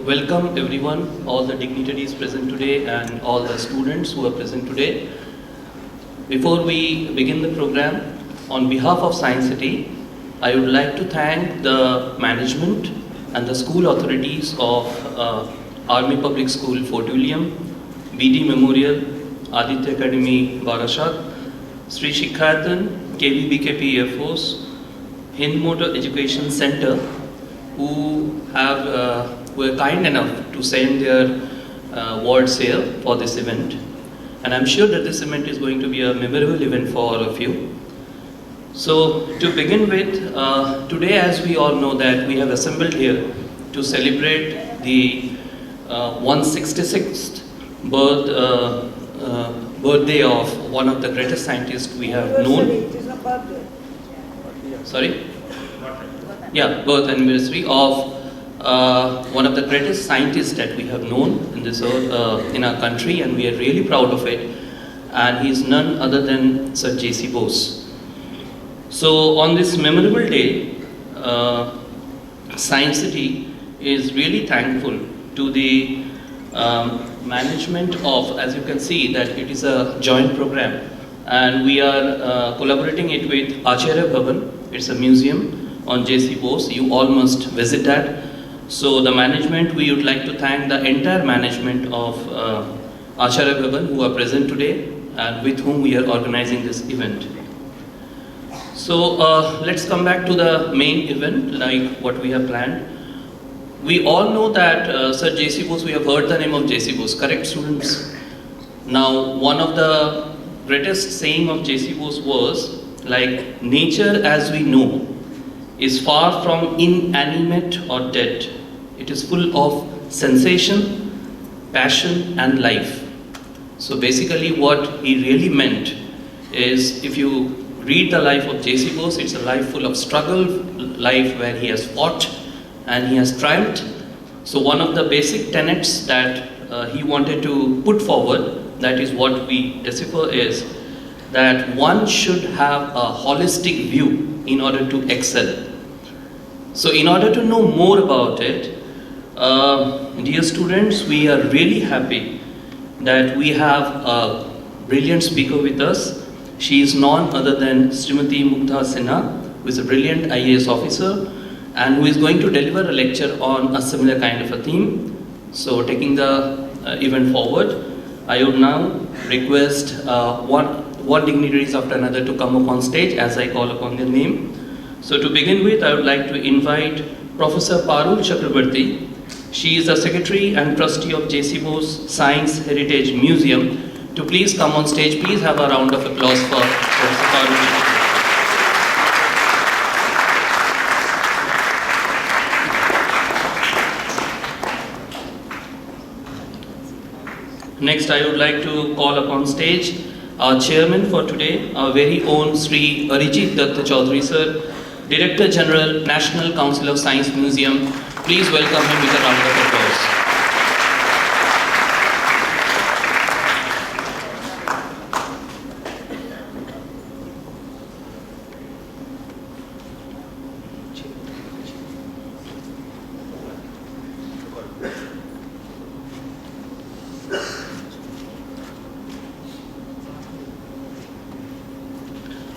welcome everyone, all the dignitaries present today and all the students who are present today. Before we begin the program, on behalf of Science City, I would like to thank the management and the school authorities of Army Public School Fort William, BD Memorial, Aditya Academy Barashat, Sri Shikharatan, KVBKP Air Force, Hind Motor Education Center, who were kind enough to send their awards here for this event. And I'm sure that this event is going to be a memorable event for all of you. So to begin with, today, as we all know, that we have assembled here to celebrate the 166th birthday of one of the greatest scientists we have known. It is a birthday. Sorry? Yeah, birth anniversary of one of the greatest scientists that we have known in this in our country, and we are really proud of it. And he is none other than Sir J.C. Bose. So on this memorable day, Science City is really thankful to the management of, as you can see, that it is a joint program, and we are collaborating it with Acharya Bhavan. It's a museum on J.C. Bose. You all must visit that. So the management, we would like to thank the entire management of Acharya Bhavan who are present today and with whom we are organizing this event. So let's come back to the main event, like what we have planned. We all know that Sir J.C. Bose, we have heard the name of J.C. Bose, correct, students? Now, one of the greatest saying of J.C. Bose was, like, nature as we know is far from inanimate or dead. It is full of sensation, passion and life. So basically what he really meant is, if you read the life of J.C. Bose, it's a life full of struggle, life where he has fought and he has triumphed. So one of the basic tenets that he wanted to put forward, that is what we decipher, is that one should have a holistic view in order to excel. So in order to know more about it, dear students, we are really happy that we have a brilliant speaker with us. She is none other than Srimati Mugdha Sinha, who is a brilliant IAS officer and who is going to deliver a lecture on a similar kind of a theme. So taking the event forward, I would now request one dignitaries after another to come up on stage as I call upon their name. So to begin with, I would like to invite Professor Parul Chakrabarti. She is the Secretary and Trustee of J.C. Bose Science Heritage Museum, to please come on stage. Please have a round of applause for Professor Parul. Next, I would like to call upon stage our chairman for today, our very own Sri Arijit Datta Chaudhary sir, Director General, National Council of Science Museum. Please welcome him with a round of applause.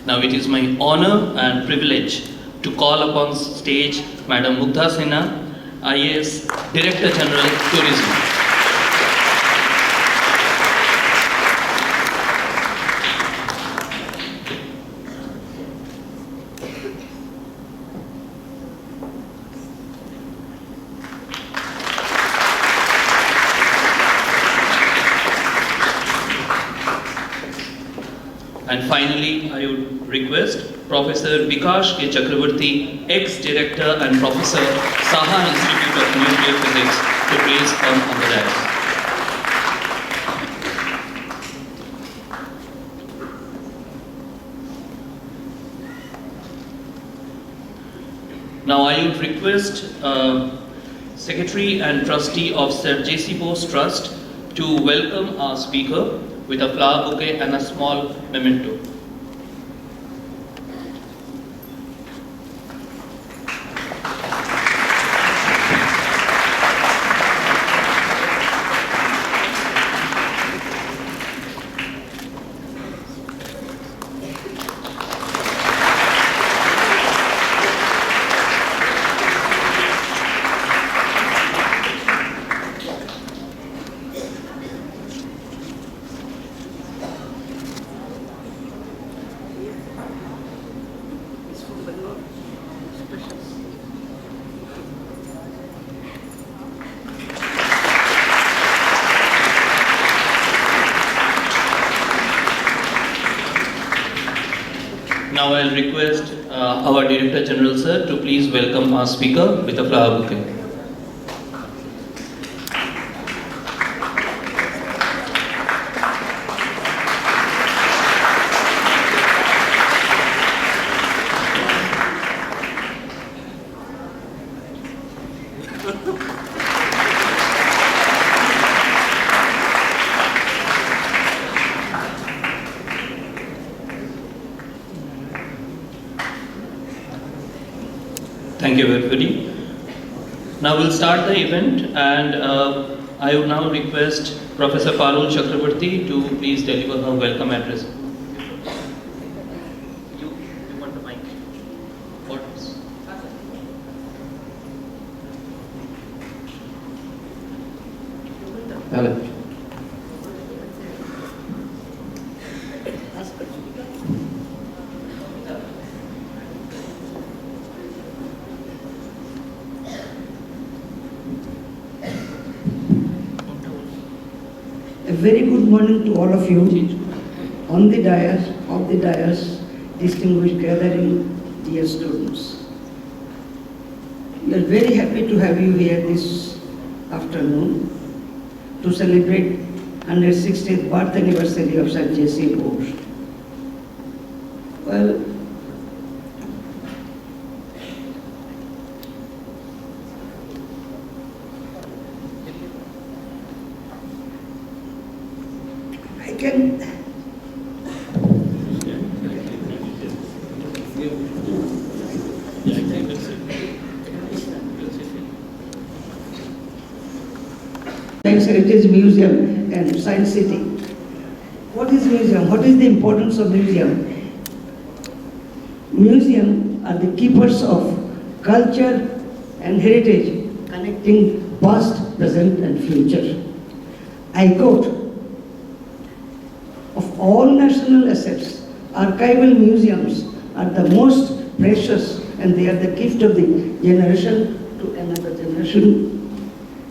Now it is my honor and privilege to call upon stage Madam Mugdha Sinha, IAS Director General, Tourism. And finally, I would request Professor Vikash K. Chakrabarti, ex-director and Professor, Saha Institute of Nuclear Physics, to please come on the dais. Now I would request Secretary and Trustee of Sir J.C. Bose Trust to welcome our speaker with a flower bouquet and a small memento. Now I'll request our Director General Sir to please welcome our speaker with a flower bouquet. Thank you everybody. Now we'll start the event, and I would now request Professor Parul Chakraborty to please deliver her welcome address. You want the mic? What? Hello. A very good morning to all of you on the dais, off the dais, distinguished gathering, dear students. We are very happy to have you here this afternoon to celebrate 160th birth anniversary of Sir J.C. Bose. Well, I can Science Heritage Museum and Science City. What is museum? What is the importance of museum? Museum are the keepers of culture and heritage, connecting past, present and future. I quote, of all national assets, archival museums are the most precious, and they are the gift of the generation to another generation.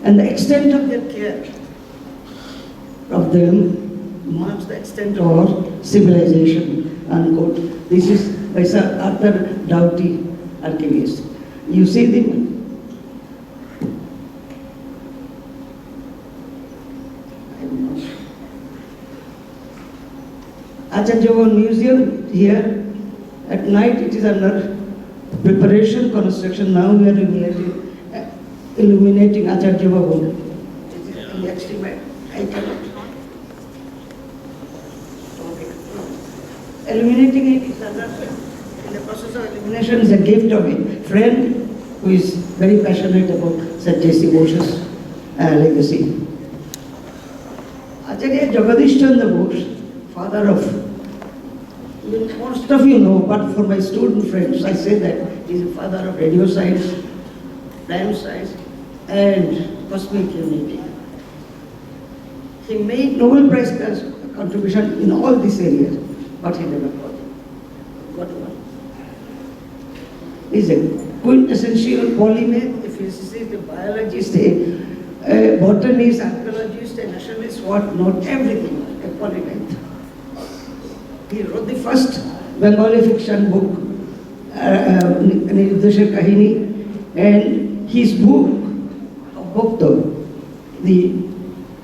And the extent of their care of them marks the extent of our civilization, unquote. This is by Sir Arthur Doughty, archivist. You see the Acharya Bhavan Museum here. At night it is under preparation, construction. Now we are illuminating Acharya Bhavan. It is in the extreme. I cannot. Illuminating it is in the process of illumination is a gift of a friend who is very passionate about Sir J.C. Bose's legacy. Acharya Jagadish Chandra Bose, father of, most of you know, but for my student friends, I say that he is the father of radio science, time science, and cosmic unity. He made Nobel Prize contribution in all these areas, but he never got one. He is a quintessential polymath, a physicist, a biologist, a botanist, archaeologist, a nationalist, what not, everything, a polymath. He wrote the first Bengali fiction book, Niruddhasha Kahini, and his book of Bhakta, The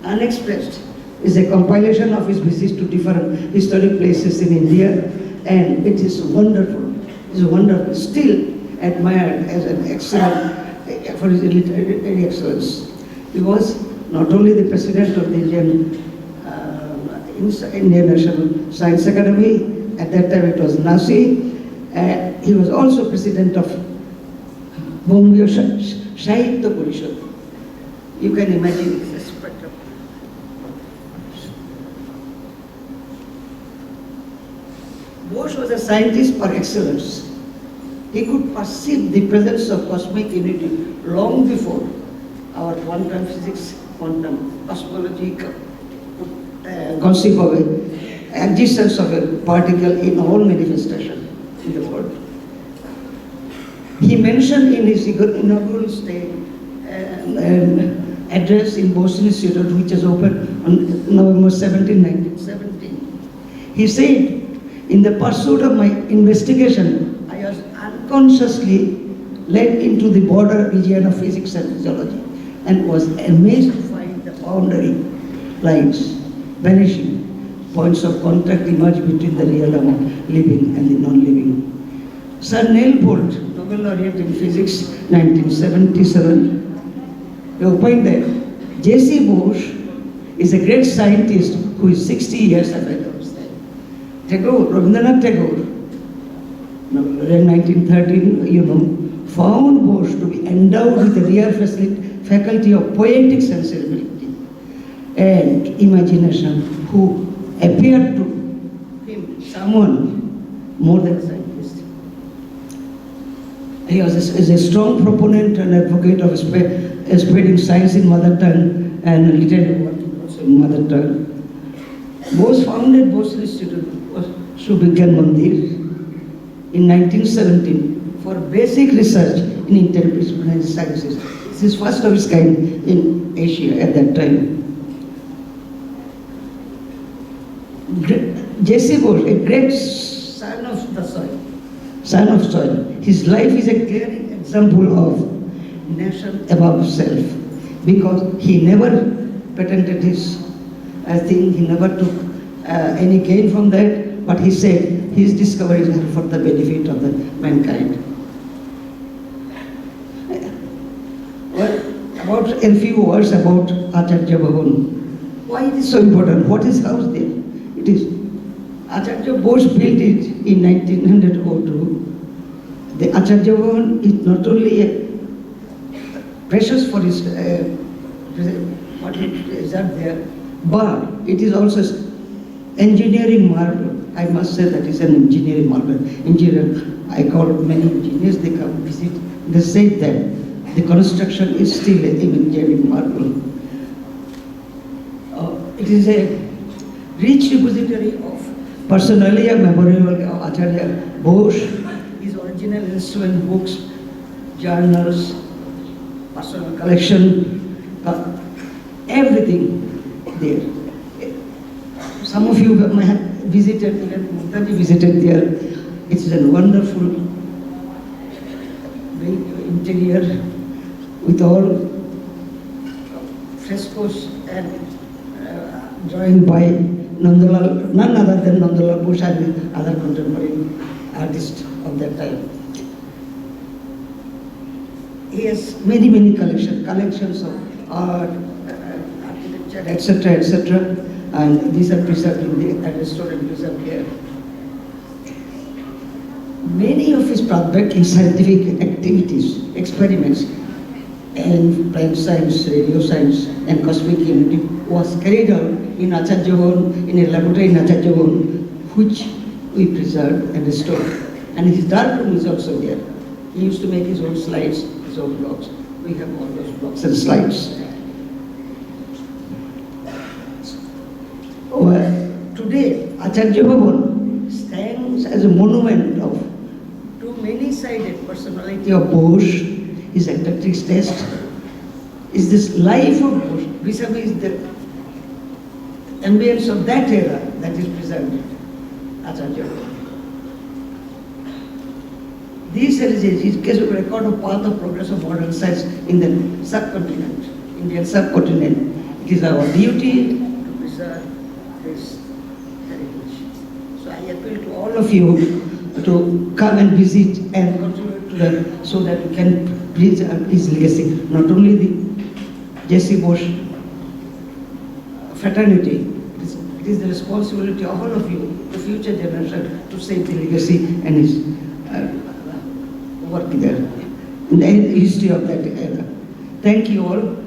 Unexpressed, is a compilation of his visits to different historic places in India, and it is wonderful. It is wonderful. Still admired as an excellent for his literary excellence. He was not only the president of the Indian National Science Academy, at that time it was NASI, and he was also president of Bombay Sahitya Parishad. You can imagine this spectrum. Bose was a scientist par excellence. He could perceive the presence of cosmic unity long before our quantum physics, quantum cosmology could conceive of the existence of a particle in all manifestation in the world. He mentioned in his inaugural address in Boston Institute, which was opened on November 17, 1917. He said, In the pursuit of my investigation, I was unconsciously led into the border region of physics and physiology and was amazed to find the boundary lines vanishing, points of contact emerge between the realm of living and the non-living. Sir Neil Bolt, Nobel laureate in physics, 1977, he opined that J.C. Bose is a great scientist who is 60 years ahead of his time. Tagore, Rabindranath Tagore, in 1913, found Bose to be endowed with a rare faculty of poetic sensibility and imagination, who appeared to him someone more than a scientist. He was a strong proponent and advocate of spreading science in mother tongue and literary work also in mother tongue. Bose founded Bose Institute, Shubhigyan Mandir, in 1917 for basic research in interdisciplinary sciences. This is first of its kind in Asia at that time. J.C. Bose, a great son of the soil, his life is a clear example of nation above self, because he never patented his thing, he never took any gain from that, but he said his discoveries are for the benefit of the mankind. Well, about a few words about Acharya Bhavan. Why it is so important? What is house there? It is Acharya Bose built it in 1902. The Acharya Bhavan is not only precious for its what is up there, but it is also engineering marvel. I must say that it's an engineering marvel. I call many engineers, they come visit, they say that the construction is still an engineering marvel. It is a rich repository of personalia memorial of Acharya Bose, his original instrument books, journals, personal collection, everything there. Some of you may have visited, even Muktaji visited there. It's a wonderful interior with all frescoes and drawing by none other than Nandalal Bose and other contemporary artists of that time. He has many collections of art, architecture, etc., and these are preserved in the restored preserved here. Many of his projects in scientific activities, experiments, and plant science, radio science, and cosmic unity was carried out in Acharya Bhavan, in a laboratory in Acharya Bhavan, which we preserved and restored. And his dark room is also there. He used to make his own slides, his own blocks. We have all those blocks and slides. Today, Acharya Bhavan stands as a monument to many-sided personality of Bose, his eclectic taste, is this life of Bose, vis-a-vis the ambience of that era that is preserved in Acharya Bhavan. This heritage is a record of path of progress of modern science in the subcontinent, Indian subcontinent. It is our duty to preserve this heritage. So I appeal to all of you to come and visit and contribute to that, so that we can preserve his legacy. Not only the J.C. Bose fraternity, it is the responsibility of all of you, the future generation, to save the legacy and his work there, in the history of that era. Thank you all,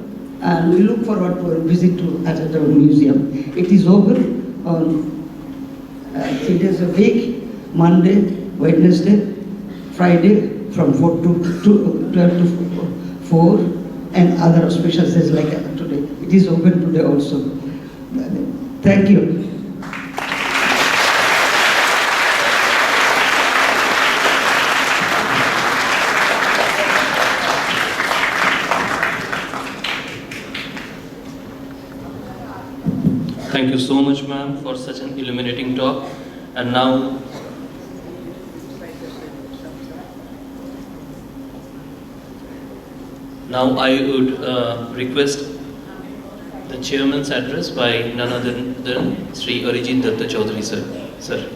and we look forward to a visit to Acharya Museum. It is open on 3 days a week, Monday, Wednesday, Friday, from 4 to 12 to 4, and other special days like today. It is open today also. Thank you. Thank you so much, ma'am, for such an illuminating talk. And now Now I would request the chairman's address by none other than Sri Arijit Datta Chaudhary sir. Sir.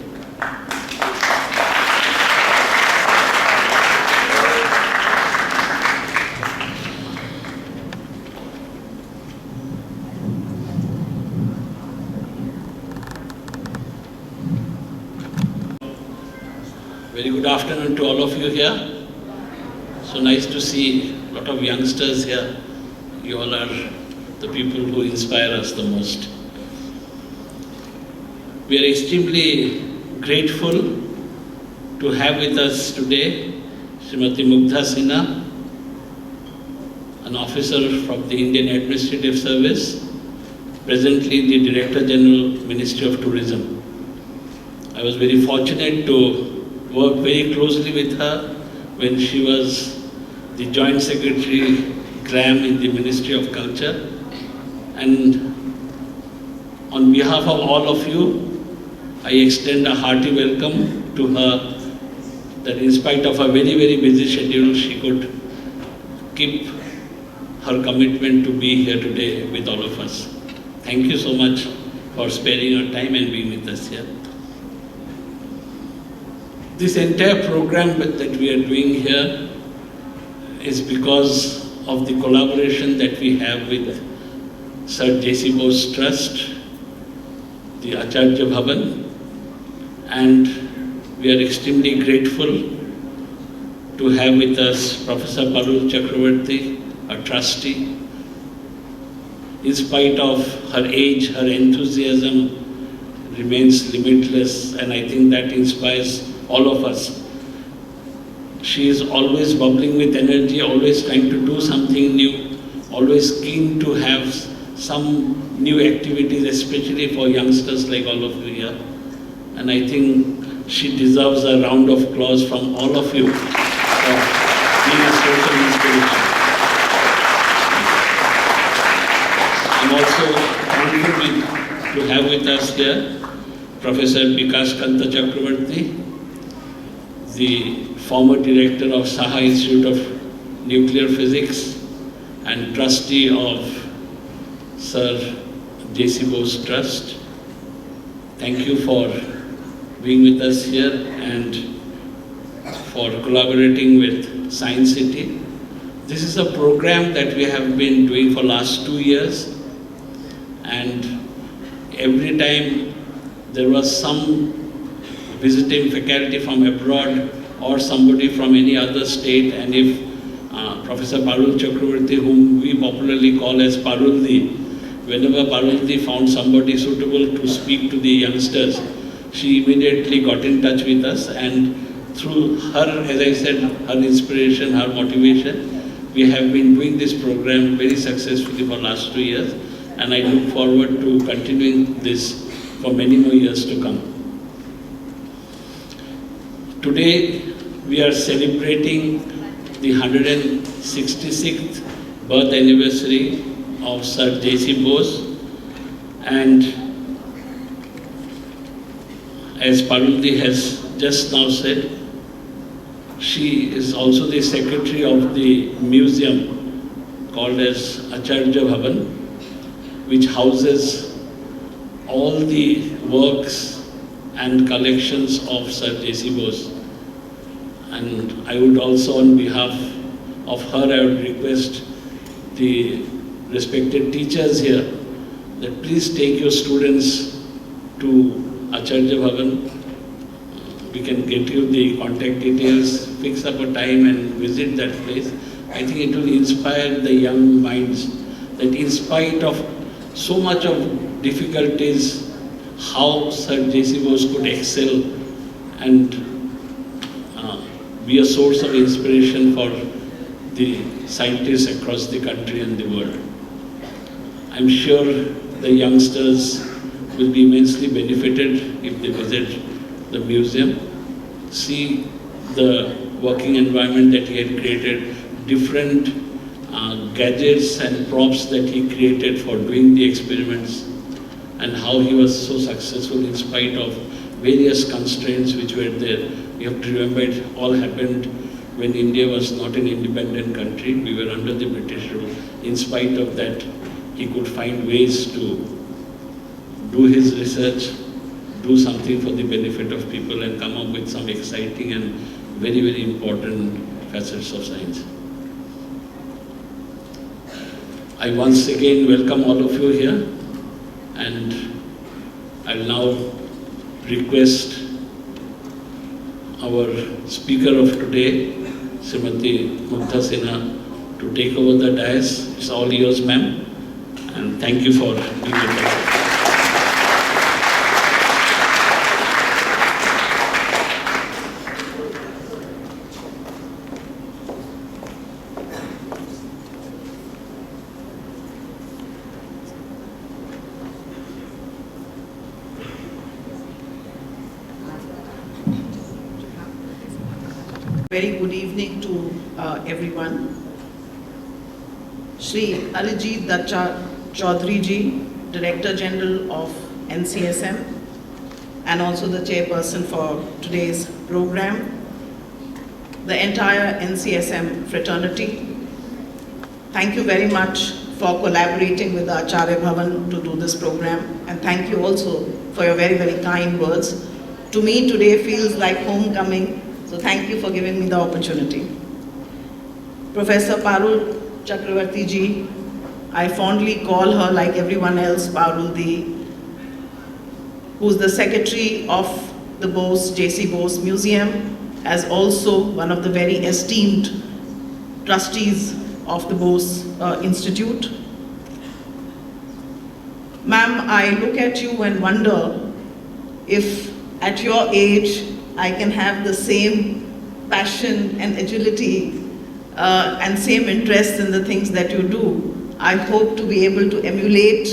Very good afternoon to all of you here. So nice to see a lot of youngsters here. You all are the people who inspire us the most. We are extremely grateful to have with us today Srimati Mugdha Sinha, an officer from the Indian Administrative Service, presently the Director General, Ministry of Tourism. I was very fortunate to work very closely with her when she was the Joint Secretary GRAM in the Ministry of Culture. And on behalf of all of you, I extend a hearty welcome to her, that in spite of a very, very busy schedule, she could keep her commitment to be here today with all of us. Thank you so much for sparing your time and being with us here. This entire program that we are doing here is because of the collaboration that we have with Sir J.C. Bose Trust, the Acharya Bhavan, and we are extremely grateful to have with us Professor Parul Chakravarti, a trustee. In spite of her age, her enthusiasm remains limitless, and I think that inspires all of us. She is always bubbling with energy, always trying to do something new, always keen to have some new activities, especially for youngsters like all of you here. And I think she deserves a round of applause from all of you for being a social inspiration. I'm also thankful to have with us here Professor Bikash Kanta Chakravarti, the former director of Saha Institute of Nuclear Physics and trustee of Sir J.C. Bose Trust. Thank you for being with us here and for collaborating with Science City. This is a program that we have been doing for last 2 years, and every time there was some visiting faculty from abroad or somebody from any other state, and if Professor Parul Chakravarti, whom we popularly call as Paruldi, whenever Paruldi found somebody suitable to speak to the youngsters, she immediately got in touch with us, and through her, as I said, her inspiration, her motivation, we have been doing this program very successfully for last 2 years, and I look forward to continuing this for many more years to come. Today, we are celebrating the 166th birth anniversary of Sir J.C. Bose, and as Paruldi has just now said, she is also the secretary of the museum called as Acharya Bhavan, which houses all the works and collections of Sir J.C. Bose. And I would also, on behalf of her, I would request the respected teachers here that please take your students to Acharya Bhavan. We can get you the contact details, fix up a time and visit that place. I think it will inspire the young minds that in spite of so much of difficulties, how Sir J.C. Bose could excel and be a source of inspiration for the scientists across the country and the world. I'm sure the youngsters will be immensely benefited if they visit the museum, see the working environment that he had created, different gadgets and props that he created for doing the experiments, and how he was so successful in spite of various constraints which were there. You have to remember it all happened when India was not an independent country, we were under the British rule. In spite of that, he could find ways to do his research, do something for the benefit of people, and come up with some exciting and very, very important facets of science. I once again welcome all of you here, and I'll now request our speaker of today, Srimati Mugdha Sinha, to take over the dais. It's all yours, ma'am, and thank you for being with us. Very good evening to everyone. Shri Arijit Datta Chaudhary ji, Director General of NCSM, and also the chairperson for today's program, the entire NCSM fraternity. Thank you very much for collaborating with the Acharya Bhavan to do this program, and thank you also for your very, very kind words. To me, today feels like homecoming. So thank you for giving me the opportunity. Professor Parul Chakravarti ji, I fondly call her, like everyone else, Parul Di, who's the secretary of the Bose, J.C. Bose Museum, as also one of the very esteemed trustees of the Bose Institute. Ma'am, I look at you and wonder if at your age I can have the same passion and agility and same interest in the things that you do. I hope to be able to emulate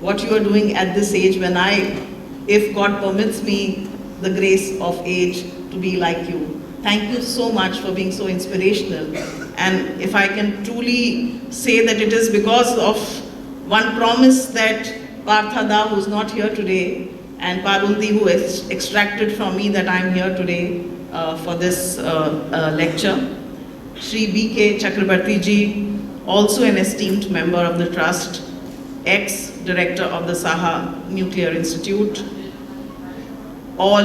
what you are doing at this age when I, if God permits me the grace of age, to be like you. Thank you so much for being so inspirational. And if I can truly say that it is because of one promise that Parthada, who's not here today, and Paruldi, who extracted from me, that I'm here today for this lecture. Shri B.K. Chakrabarti ji, also an esteemed member of the trust, ex-director of the Saha Nuclear Institute, all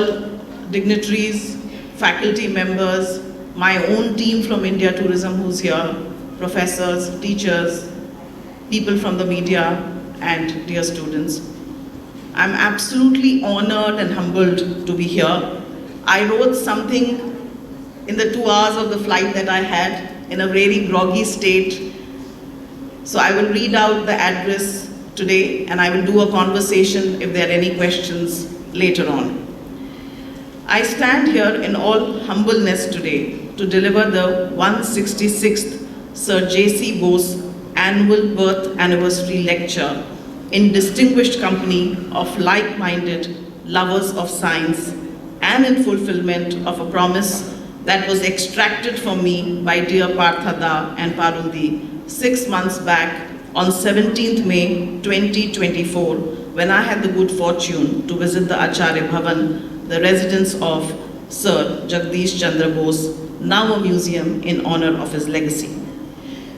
dignitaries, faculty members, my own team from India Tourism who's here, professors, teachers, people from the media, and dear students. I'm absolutely honored and humbled to be here. I wrote something in the 2 hours of the flight that I had in a very groggy state. So I will read out the address today and I will do a conversation if there are any questions later on. I stand here in all humbleness today to deliver the 166th Sir J.C. Bose Annual Birth Anniversary Lecture in distinguished company of like-minded lovers of science and in fulfillment of a promise that was extracted from me by dear Parthada and Paruldi 6 months back on 17th May 2024 when I had the good fortune to visit the Acharya Bhavan, the residence of Sir Jagdish Chandra Bose, now a museum in honor of his legacy.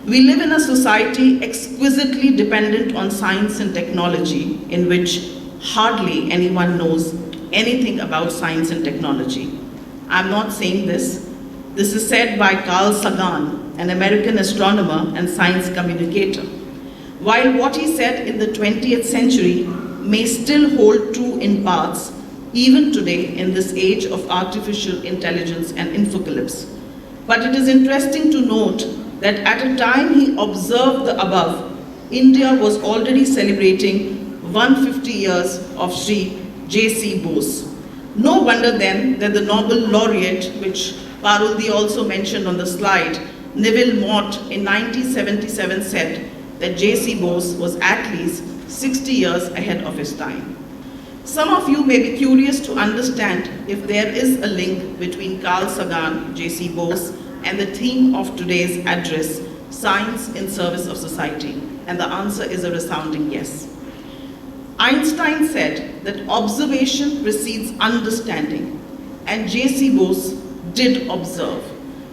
We live in a society exquisitely dependent on science and technology in which hardly anyone knows anything about science and technology. I'm not saying this. This is said by Carl Sagan, an American astronomer and science communicator. While what he said in the 20th century may still hold true in parts, even today in this age of artificial intelligence and infocalypse. But it is interesting to note that at a time he observed the above, India was already celebrating 150 years of Sri J.C. Bose. No wonder then that the Nobel laureate, which Paruldi also mentioned on the slide, Neville Mott in 1977 said that J.C. Bose was at least 60 years ahead of his time. Some of you may be curious to understand if there is a link between Carl Sagan, J.C. Bose, and the theme of today's address, Science in Service of Society. And the answer is a resounding yes. Einstein said that observation precedes understanding, and J.C. Bose did observe.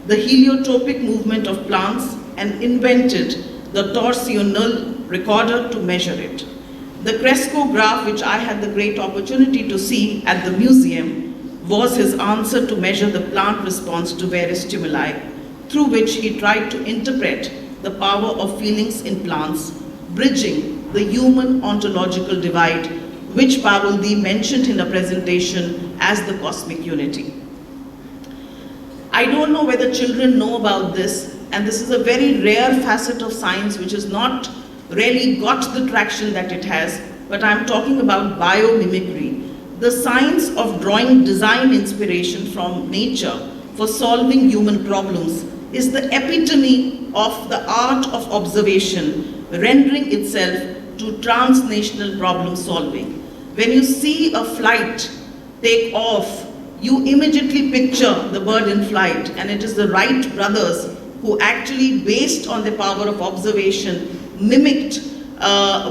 the heliotropic movement of plants and invented the torsional recorder to measure it. The Cresco graph, which I had the great opportunity to see at the museum, was his answer to measure the plant response to various stimuli, through which he tried to interpret the power of feelings in plants, bridging the human ontological divide, which Paruldi mentioned in a presentation as the cosmic unity. I don't know whether children know about this, and this is a very rare facet of science which has not really got the traction that it has, but I'm talking about biomimicry, the science of drawing design inspiration from nature for solving human problems is the epitome of the art of observation, rendering itself to transnational problem solving. When you see a flight take off, you immediately picture the bird in flight, and it is the Wright brothers who actually, based on the power of observation, mimicked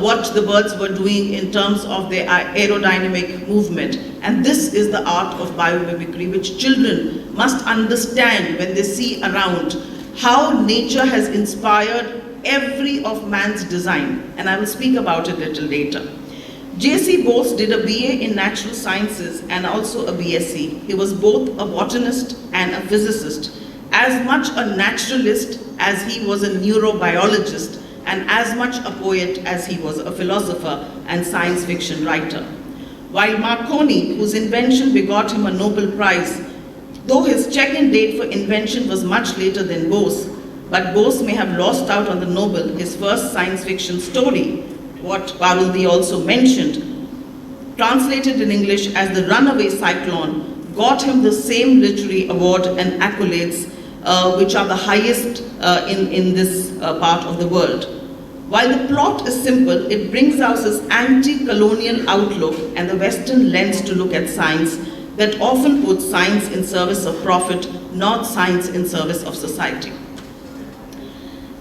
what the birds were doing in terms of their aerodynamic movement. And this is the art of biomimicry, which children must understand when they see around how nature has inspired every of man's design. And I will speak about it a little later. J.C. Bose did a BA in Natural Sciences and also a BSc. He was both a botanist and a physicist, as much a naturalist as he was a neurobiologist, and as much a poet as he was a philosopher and science fiction writer. While Marconi, whose invention begot him a Nobel Prize, though his check-in date for invention was much later than Bose, but Bose may have lost out on the Nobel, his first science fiction story, what Paruldi also mentioned, translated in English as The Runaway Cyclone, got him the same literary award and accolades which are the highest in this part of the world. While the plot is simple, it brings out this anti-colonial outlook and the Western lens to look at science that often puts science in service of profit, not science in service of society.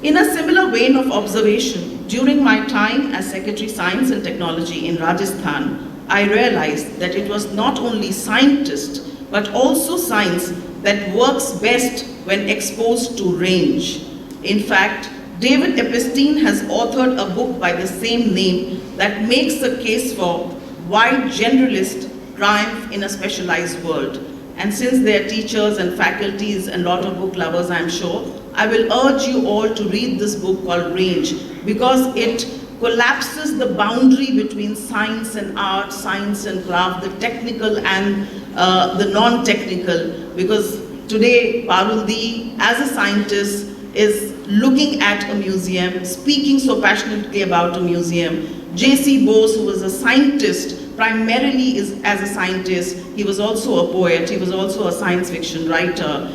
In a similar vein of observation, during my time as Secretary Science and Technology in Rajasthan, I realized that it was not only scientists, but also science that works best when exposed to range. In fact, David Epstein has authored a book by the same name that makes a case for why generalists triumph in a specialized world. And since there are teachers and faculties and a lot of book lovers, I'm sure, I will urge you all to read this book called Range, because it collapses the boundary between science and art, science and craft, the technical and the non-technical, because today Paruldi, as a scientist, is looking at a museum, speaking so passionately about a museum. J.C. Bose, who was a scientist, primarily as a scientist, he was also a poet, he was also a science fiction writer.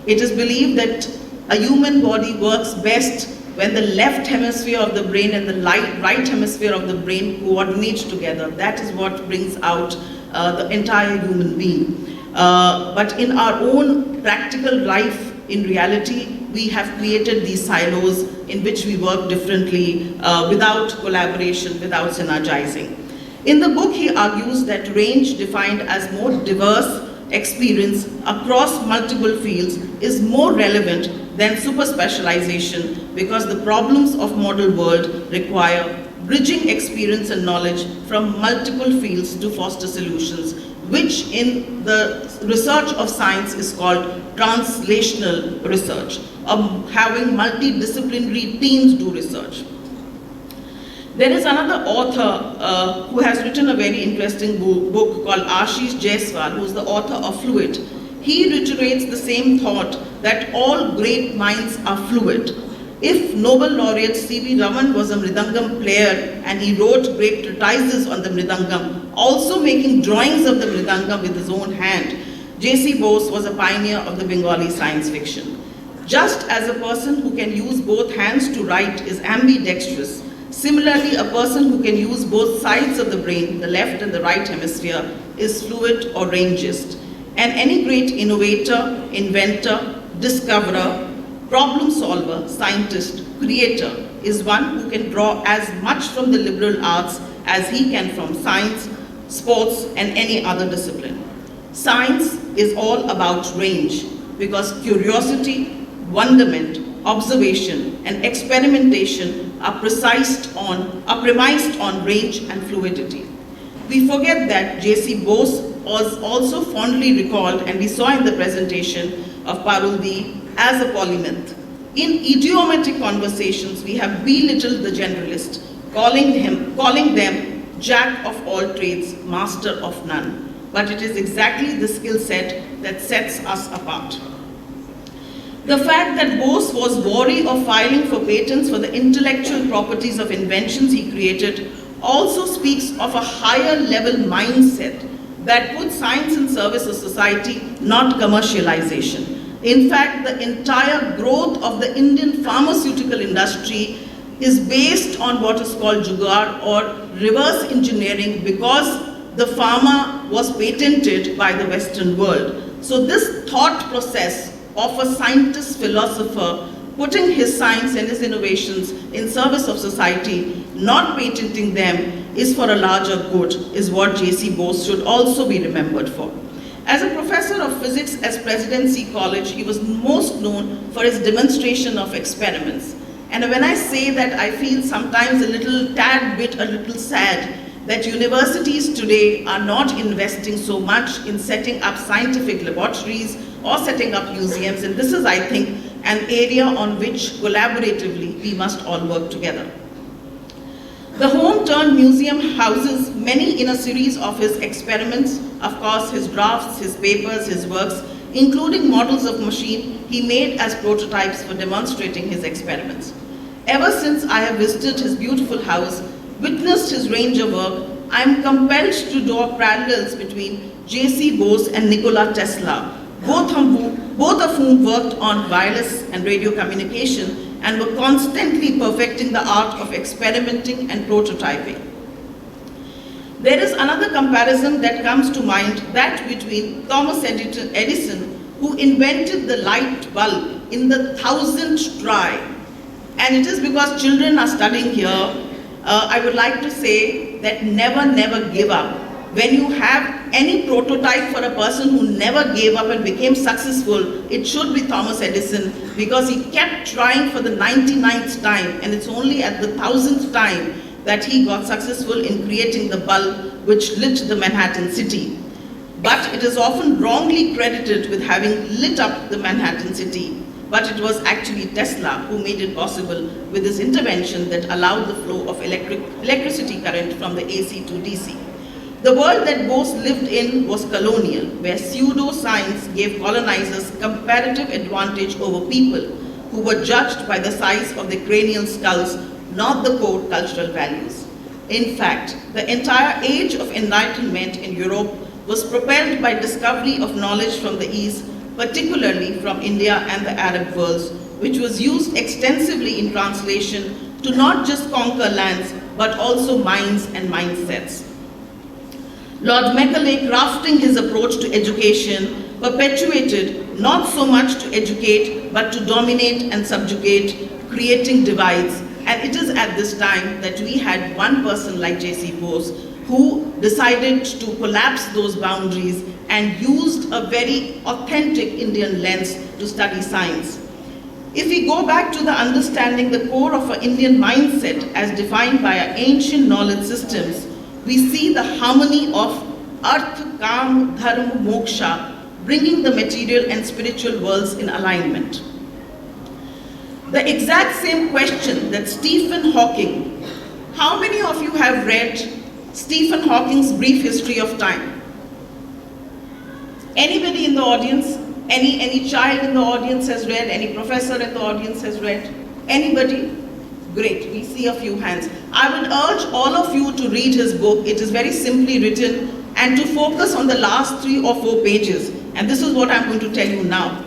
It is believed that a human body works best when the left hemisphere of the brain and the right hemisphere of the brain coordinate together. That is what brings out the entire human being. But in our own practical life, in reality, we have created these silos in which we work differently, without collaboration, without synergizing. In the book, he argues that range, defined as more diverse experience across multiple fields, is more relevant than super specialization, because the problems of model world require bridging experience and knowledge from multiple fields to foster solutions, which in the research of science is called translational research, having multidisciplinary teams do research. There is another author who has written a very interesting book called Ashish Jaiswal, who is the author of Fluid. He reiterates the same thought that all great minds are fluid. If Nobel laureate C.V. Raman was a Mridangam player and he wrote great treatises on the Mridangam, also making drawings of the Mridangam with his own hand, J.C. Bose was a pioneer of the Bengali science fiction. Just as a person who can use both hands to write is ambidextrous, similarly a person who can use both sides of the brain, the left and the right hemisphere, is fluid or rangist. And any great innovator, inventor, discoverer, problem solver, scientist, creator is one who can draw as much from the liberal arts as he can from science, sports, and any other discipline. Science is all about range. because curiosity, wonderment, observation, and experimentation are premised on range and fluidity. We forget that J.C. Bose was also fondly recalled, and we saw in the presentation of Paruldi, as a polymath. In idiomatic conversations, we have belittled the generalist, calling them jack of all trades, master of none. But it is exactly the skill set that sets us apart. The fact that Bose was wary of filing for patents for the intellectual properties of inventions he created also speaks of a higher level mindset that puts science in service of society, not commercialization. In fact, the entire growth of the Indian pharmaceutical industry is based on what is called jugaad or reverse engineering, because the pharma was patented by the Western world. So this thought process of a scientist philosopher putting his science and his innovations in service of society, not patenting them, is for a larger good, is what J.C. Bose should also be remembered for. As a professor of physics at Presidency College, he was most known for his demonstration of experiments. And when I say that, I feel sometimes a little sad that universities today are not investing so much in setting up scientific laboratories or setting up museums. And this is, I think, an area on which collaboratively we must all work together. The home-turned museum houses many in a series of his experiments, of course his drafts, his papers, his works, including models of machine he made as prototypes for demonstrating his experiments. Ever since I have visited his beautiful house, witnessed his range of work, I am compelled to draw parallels between J.C. Bose and Nikola Tesla, both of whom worked on wireless and radio communication and were constantly perfecting the art of experimenting and prototyping. There is another comparison that comes to mind, that between Thomas Edison, who invented the light bulb in the 1000th try. And it is because children are studying here, I would like to say that never give up. When you have any prototype for a person who never gave up and became successful, it should be Thomas Edison, because he kept trying for the 99th time, and it's only at the 1000th time that he got successful in creating the bulb which lit the Manhattan city. But it is often wrongly credited with having lit up the Manhattan city. But it was actually Tesla who made it possible with his intervention that allowed the flow of electricity current from the AC to DC. The world that Bose lived in was colonial, where pseudo-science gave colonizers comparative advantage over people who were judged by the size of their cranial skulls, not the core cultural values. In fact, the entire age of enlightenment in Europe was propelled by discovery of knowledge from the East, particularly from India and the Arab worlds, which was used extensively in translation to not just conquer lands, but also minds and mindsets. Lord Macaulay, crafting his approach to education, perpetuated not so much to educate, but to dominate and subjugate, creating divides. And it is at this time that we had one person like J.C. Bose, who decided to collapse those boundaries and used a very authentic Indian lens to study science. If we go back to the understanding the core of our Indian mindset as defined by our ancient knowledge systems, we see the harmony of Arth, Kam, Dharma, Moksha, bringing the material and spiritual worlds in alignment. The exact same question that Stephen Hawking, how many of you have read Stephen Hawking's Brief History of Time? Anybody in the audience? Any child in the audience has read? Any professor in the audience has read? Anybody? Great, we see a few hands. I would urge all of you to read his book. It is very simply written, and to focus on the last 3 or 4 pages. And this is what I'm going to tell you now.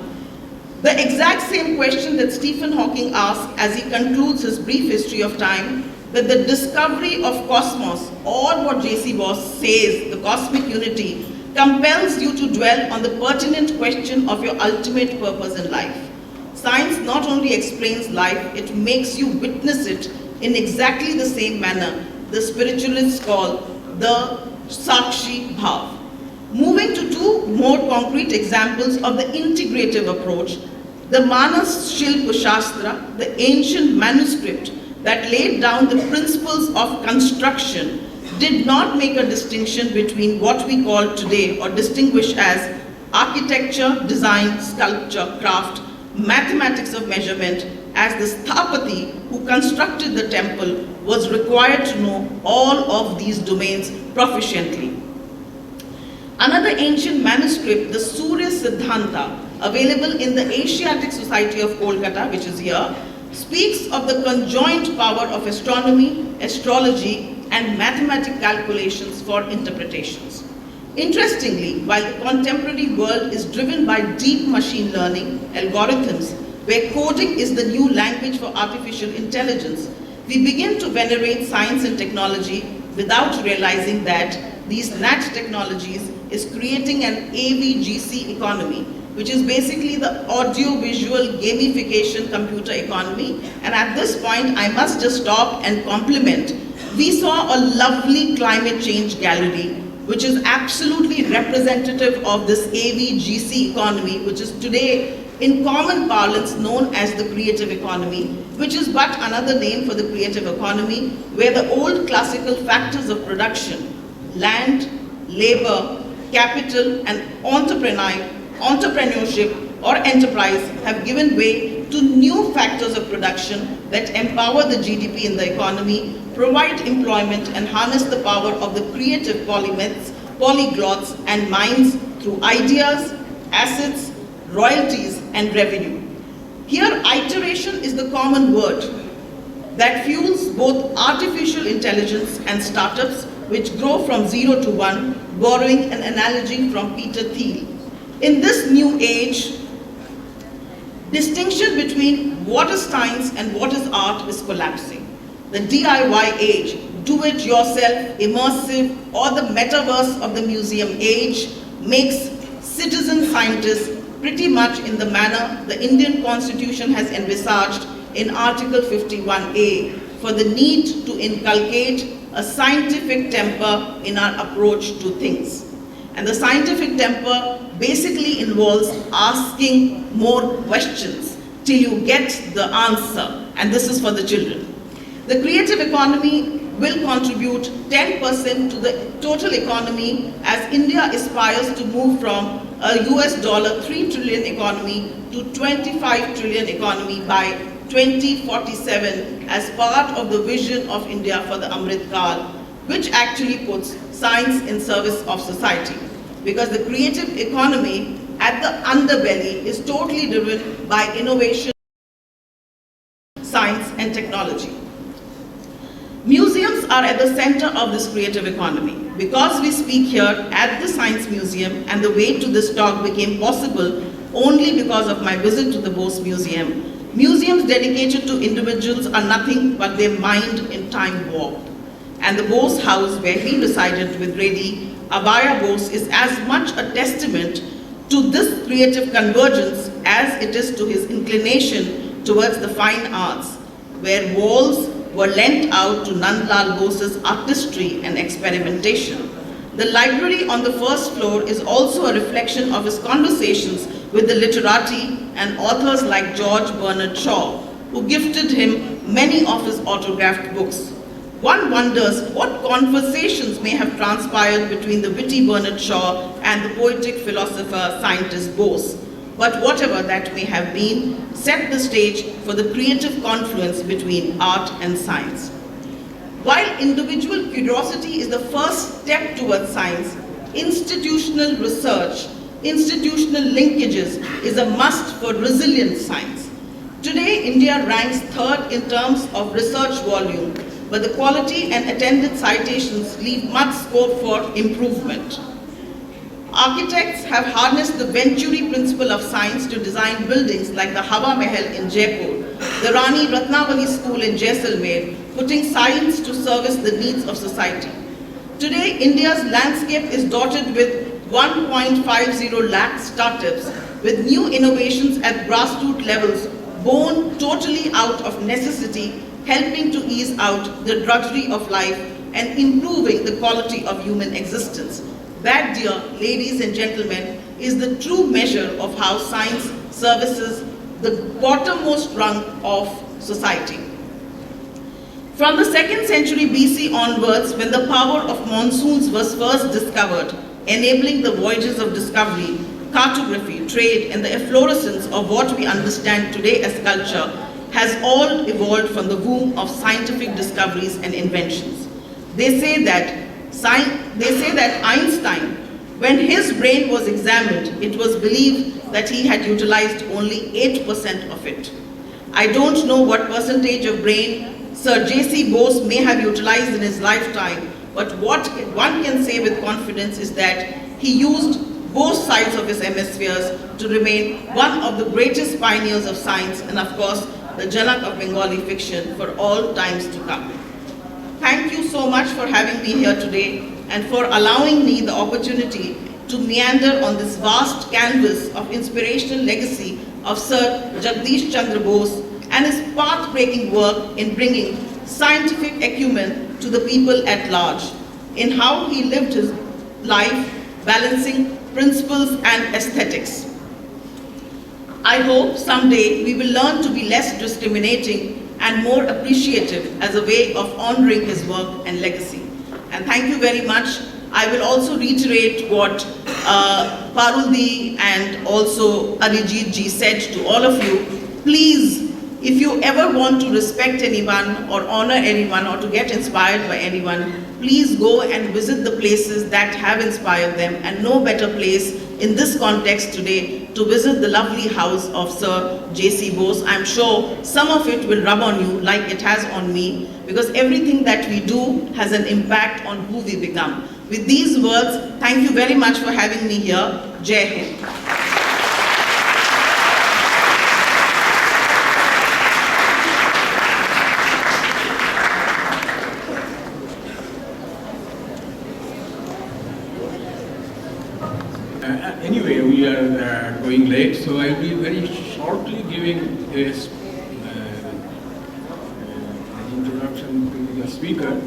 The exact same question that Stephen Hawking asked as he concludes his Brief History of Time, that the discovery of cosmos, or what J.C. Bose says, the cosmic unity, compels you to dwell on the pertinent question of your ultimate purpose in life. Science not only explains life, it makes you witness it in exactly the same manner the spiritualists call the Sakshi Bhav. Moving to two more concrete examples of the integrative approach, the Manas Shilpa Shastra, the ancient manuscript that laid down the principles of construction, did not make a distinction between what we call today or distinguish as architecture, design, sculpture, craft, mathematics of measurement, as the Sthapati who constructed the temple was required to know all of these domains proficiently. Another ancient manuscript, the Surya Siddhanta, available in the Asiatic Society of Kolkata, which is here, speaks of the conjoint power of astronomy, astrology, and mathematical calculations for interpretations. Interestingly, while the contemporary world is driven by deep machine learning algorithms, where coding is the new language for artificial intelligence, we begin to venerate science and technology without realizing that these NAT technologies is creating an AVGC economy, which is basically the audio-visual gamification computer economy. And at this point, I must just stop and compliment. We saw a lovely climate change gallery, which is absolutely representative of this AVGC economy, which is today in common parlance known as the creative economy, which is but another name for the creative economy, where the old classical factors of production, land, labor, capital, and entrepreneurship or enterprise have given way to new factors of production that empower the GDP in the economy, provide employment, and harness the power of the creative polymaths, polyglots, and minds through ideas, assets, royalties, and revenue. Here, iteration is the common word that fuels both artificial intelligence and startups, which grow from 0 to 1, borrowing an analogy from Peter Thiel. In this new age, distinction between what is science and what is art is collapsing. The DIY age, do-it-yourself, immersive, or the metaverse of the museum age makes citizen scientists pretty much in the manner the Indian Constitution has envisaged in Article 51A for the need to inculcate a scientific temper in our approach to things. And the scientific temper basically involves asking more questions till you get the answer. And this is for the children. The creative economy will contribute 10% to the total economy as India aspires to move from a $3 trillion economy to 25 trillion economy by 2047 as part of the vision of India for the Amrit Kaal, which actually puts science in service of society. Because the creative economy at the underbelly is totally driven by innovation, science, and technology. Museums are at the center of this creative economy. Because we speak here at the Science Museum, and the way to this talk became possible only because of my visit to the Bose Museum. Museums dedicated to individuals are nothing but their mind in time warp. And the Bose house where he resided with Lady Abaya Bose is as much a testament to this creative convergence as it is to his inclination towards the fine arts, where walls were lent out to Nandlal Bose's artistry and experimentation. The library on the first floor is also a reflection of his conversations with the literati and authors like George Bernard Shaw, who gifted him many of his autographed books. One wonders what conversations may have transpired between the witty Bernard Shaw and the poetic philosopher scientist Bose. But whatever that may have been, set the stage for the creative confluence between art and science. While individual curiosity is the first step towards science, institutional research, institutional linkages is a must for resilient science. Today, India ranks third in terms of research volume, but the quality and attended citations leave much scope for improvement. Architects have harnessed the Venturi principle of science to design buildings like the Hawa Mahal in Jaipur, the Rani Ratnavali School in Jaisalmer, putting science to service the needs of society. Today, India's landscape is dotted with 1.50 lakh startups with new innovations at grassroots levels, born totally out of necessity, helping to ease out the drudgery of life and improving the quality of human existence. That, dear ladies and gentlemen, is the true measure of how science services the bottommost rung of society. From the 2nd century BC onwards, when the power of monsoons was first discovered, enabling the voyages of discovery, cartography, trade, and the efflorescence of what we understand today as culture, has all evolved from the womb of scientific discoveries and inventions. They say that Einstein, when his brain was examined, it was believed that he had utilized only 8% of it. I don't know what percentage of brain Sir J.C. Bose may have utilized in his lifetime, but what one can say with confidence is that he used both sides of his hemispheres to remain one of the greatest pioneers of science and, of course, the Janak of Bengali fiction for all times to come. Thank you so much for having me here today and for allowing me the opportunity to meander on this vast canvas of inspirational legacy of Sir Jagdish Chandra Bose and his path-breaking work in bringing scientific acumen to the people at large, in how he lived his life balancing principles and aesthetics. I hope someday we will learn to be less discriminating and more appreciative as a way of honoring his work and legacy. And thank you very much. I will also reiterate what Paruldi and also Arijit ji said to all of you. Please, if you ever want to respect anyone or honor anyone or to get inspired by anyone, please go and visit the places that have inspired them, and no better place in this context today to visit the lovely house of Sir J.C. Bose. I'm sure some of it will rub on you like it has on me, because everything that we do has an impact on who we become. With these words, thank you very much for having me here. Jai Hind. Anyway, we are going late, so I'll be very shortly giving an introduction to the speaker,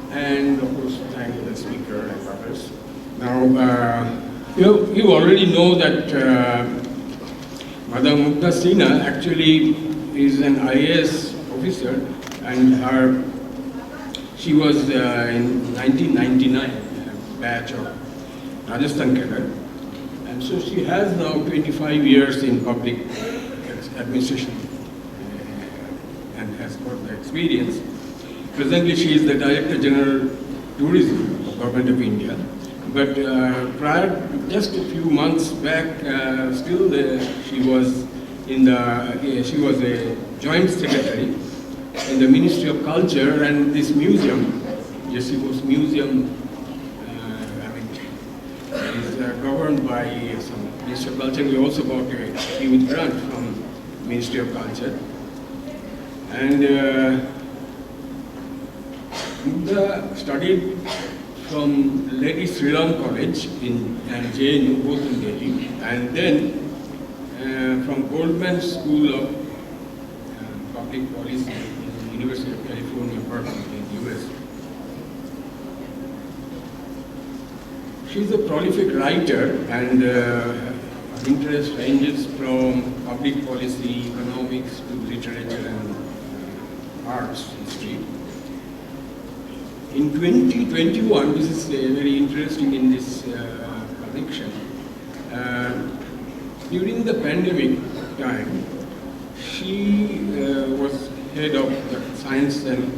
and of course thank the speaker and others. Now, you already know that Madam Mukta Sinha actually is an IAS officer, and she was in 1999 batch of Rajasthan cadre. And so she has now 25 years in public administration and has got the experience. Presently, she is the Director General Tourism of Government of India. But just a few months back, she was a joint secretary in the Ministry of Culture, and this museum, J.C. Bose Museum, is governed by some Ministry of Culture. We also got a huge grant from Ministry of Culture. And Mukta studied from Lady Sri Ram College and JNU, both in Delhi, and then from Goldman School of Public Policy in the University of California, Berkeley in the US. She's a prolific writer, and her interest ranges from public policy, economics, to literature and arts history. In 2021, this is very interesting in this connection. During the pandemic time, she was head of the science and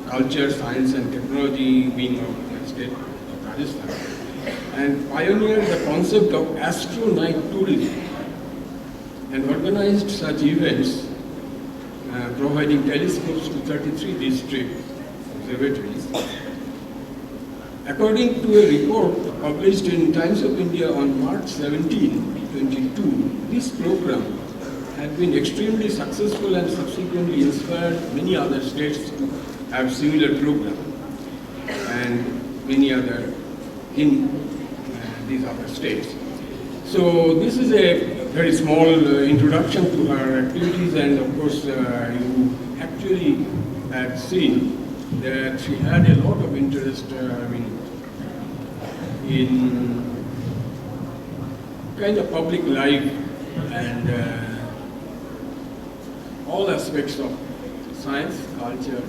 culture, science and technology wing of the state of Rajasthan, and pioneered the concept of astro-night tourism and organized such events, providing telescopes to 33 district observatories. According to a report published in Times of India on March 17, 2022, this program had been extremely successful and subsequently inspired many other states to have similar programs, and many other in these other states. So this is a very small introduction to her activities, and of course you actually had seen that she had a lot of interest in kind of public life and all aspects of science, culture,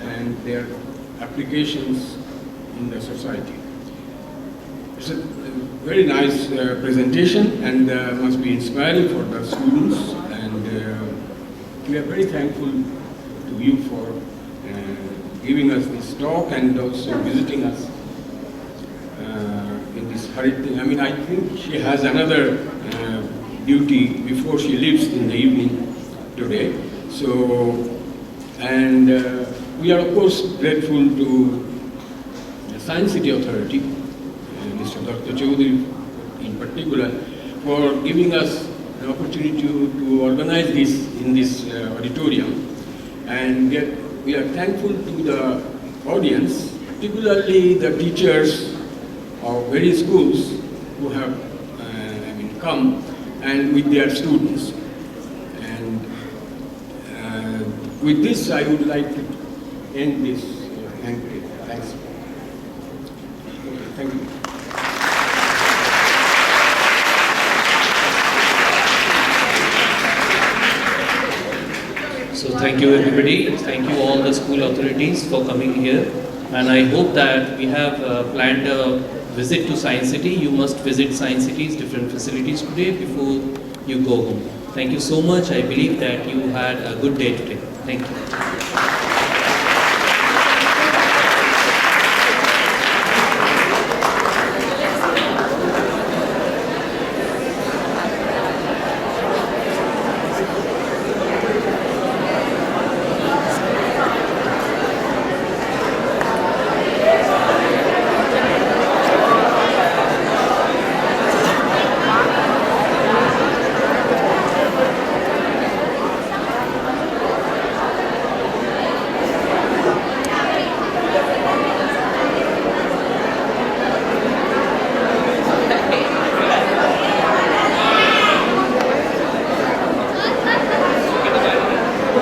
and their applications in the society. It's a very nice presentation and must be inspiring for the students, and we are very thankful to you for giving us this talk and also visiting us in this hurried thing. I mean, I think she has another duty before she leaves in the evening today. So, and we are of course grateful to the Science City Authority, Mr. Dr. Chaudhary in particular, for giving us the opportunity to organize this in this auditorium. And we are thankful to the audience, particularly the teachers of various schools who have come and with their students. And with this, I would like to end this. Thanks. Okay, thank you. So thank you everybody, thank you all the school authorities for coming here, and I hope that we have planned a visit to Science City. You must visit Science City's different facilities today before you go home. Thank you so much. I believe that you had a good day today. Thank you.